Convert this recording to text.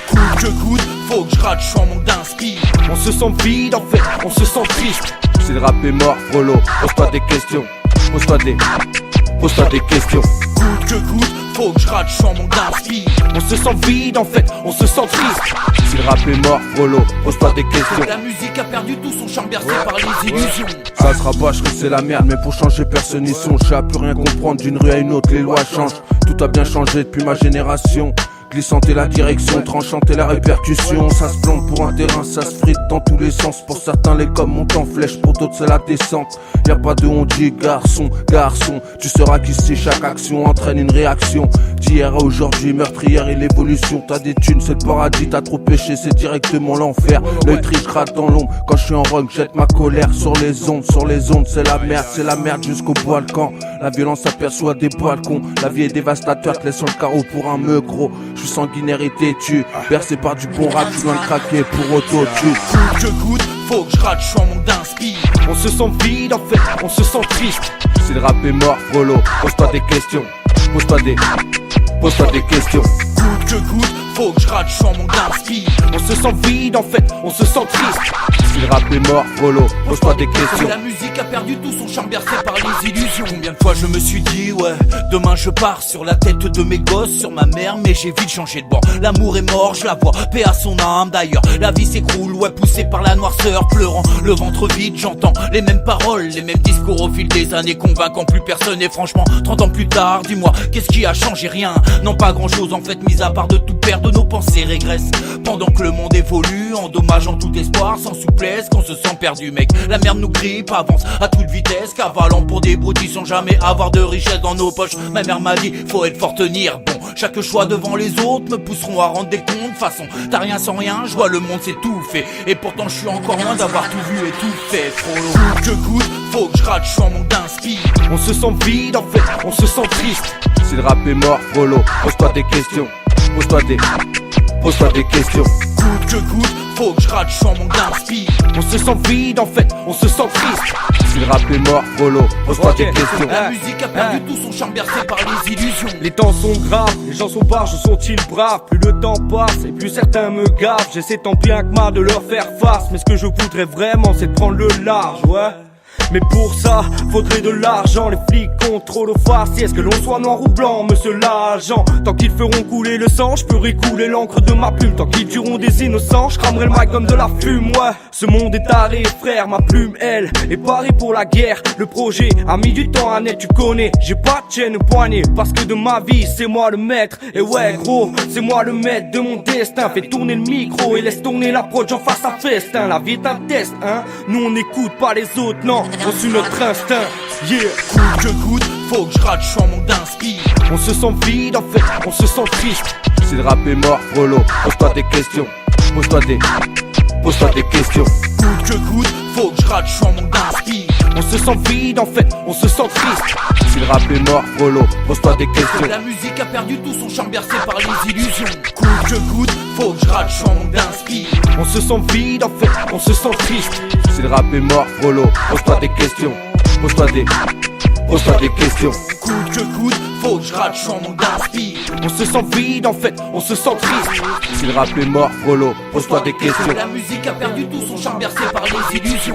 Coûte que coûte, faut que je rate, j'suis en manque d'inspi. On se sent vide en fait, on se sent triste. Si le rap est mort, frollo, pose-toi des questions. Pose-toi des questions. Coûte que coûte, faut que je rate, j'suis en manque d'inspi. On se sent vide en fait, on se sent triste. Si le rap est mort, frollo, pose-toi des questions. La musique a perdu tout son charme bercé par les illusions. Ça se rabâcherait, c'est la merde, mais pour changer personne n'y songe. À plus rien comprendre, d'une rue à une autre, les lois changent. Tout a bien changé depuis ma génération. Glissante et la direction, tranchante et la répercussion. Ça se plante pour un terrain, ça se frite dans tous les sens. Pour certains les coms montent en flèche, pour d'autres c'est la descente. Y'a pas de on dit garçon, garçon. Tu sauras qu'ici chaque action entraîne une réaction. D'hier à aujourd'hui, meurtrière et l'évolution. T'as des thunes, c'est le paradis, t'as trop péché, c'est directement l'enfer. L'œil triche rate dans l'ombre, quand je suis en rock, jette ma colère sur les ondes, c'est la merde jusqu'au Balkan. La violence aperçoit des balcons, la vie est dévastateur, te laisse sur le carreau pour un meugro. Je suis sanguinaire et têtu, bercé par du bon rap, je viens de craquer pour auto-tue. Coûte que coûte, faut que je rate, j'suis en manque d'inspi. On se sent vide en fait, on se sent triste. Si le rap est mort, frollo, pose-toi des questions. Pose-toi des questions. Coûte que coûte, faut que je rate, j'suis en manque d'inspi. On se sent vide en fait, on se sent triste. Si le rap est mort, frollo, pose-toi des questions. La musique a perdu tout son charme bercé par les illusions. Combien de fois je me suis dit ouais, demain je pars sur la tête de mes gosses, sur ma mère, mais j'ai vite changé de bord. L'amour est mort, je la vois, paix à son âme d'ailleurs. La vie s'écroule, ouais, poussée par la noirceur, pleurant, le ventre vide, j'entends les mêmes paroles, les mêmes discours au fil des années, convaincant plus personne. Et franchement, 30 ans plus tard, dis-moi, qu'est-ce qui a changé? Rien, non pas grand chose en fait, mis à part de tout perdre, nos pensées régressent. Pendant que le monde évolue, endommageant tout espoir, sans souplesse, qu'on se sent perdu mec. La merde nous grippe, avance à toute vitesse, cavalant pour des broutilles sans jamais avoir de richesse dans nos poches. Ma mère m'a dit, faut être fort tenir bon. Chaque choix devant les autres me pousseront à rendre des comptes. Façon, t'as rien sans rien, je vois le monde s'étouffer. Et pourtant je suis encore loin d'avoir tout vu et tout fait. Coûte que coûte, faut que je rate, j'suis en manque d'inspi. On se sent vide en fait, on se sent triste. Si le rap est mort, frollo, pose-toi des questions. Pose-toi des questions. Coûte que coûte, faut que je rate, j'suis en manque d'inspi. On se sent vide en fait, on se sent triste. Si le rap est mort, frollo, pose-toi des questions. La musique a perdu tout son charme bercé par les illusions. Les temps sont graves, les gens sont barges, sont-ils braves? Plus le temps passe et plus certains me gavent. J'essaie tant bien que mal de leur faire face, mais ce que je voudrais vraiment c'est de prendre le large, ouais. Mais pour ça, faudrait de l'argent. Les flics contrôlent au faciès, que l'on soit noir ou blanc, monsieur l'agent. Tant qu'ils feront couler le sang, je peux écouler l'encre de ma plume. Tant qu'ils tueront des innocents, je cramerai le mic comme de la fume, ouais. Ce monde est taré, frère, ma plume, elle, est parée pour la guerre. Le projet a mis du temps à naître, tu connais. J'ai pas de chaîne au poignet, parce que de ma vie, c'est moi le maître. Et ouais, gros, c'est moi le maître de mon destin. Fais tourner le micro et laisse tourner l'approche en face à festin. La vie est un test, hein. Nous on n'écoute pas les autres, non. On suit notre instinct, yeah. Coûte que coûte, faut que je rate, j'suis en manque d'inspi. On se sent vide en fait, on se sent triste. Si le rap est mort, frollo, pose-toi des questions. Pose-toi des questions. Coûte que coûte, faut que je rate, j'suis en manque d'inspi. On se sent vide en fait, on se sent triste. Si le rap est mort, frollo, pose-toi des questions. La musique a perdu tout son charme bercé par les illusions. Coûte que coûte, faut que je rate, j'suis en manque d'inspi. On se sent vide en fait, on se sent triste. Si le rap est mort, frollo, pose-toi des questions. Pose-toi des questions. Coûte que coûte, faut que je rate, j'suis en manque d'inspi. On se sent vide en fait, on se sent triste. Si le rap est mort, frollo, pose-toi des questions. La musique a perdu tout son charme bercé par les illusions.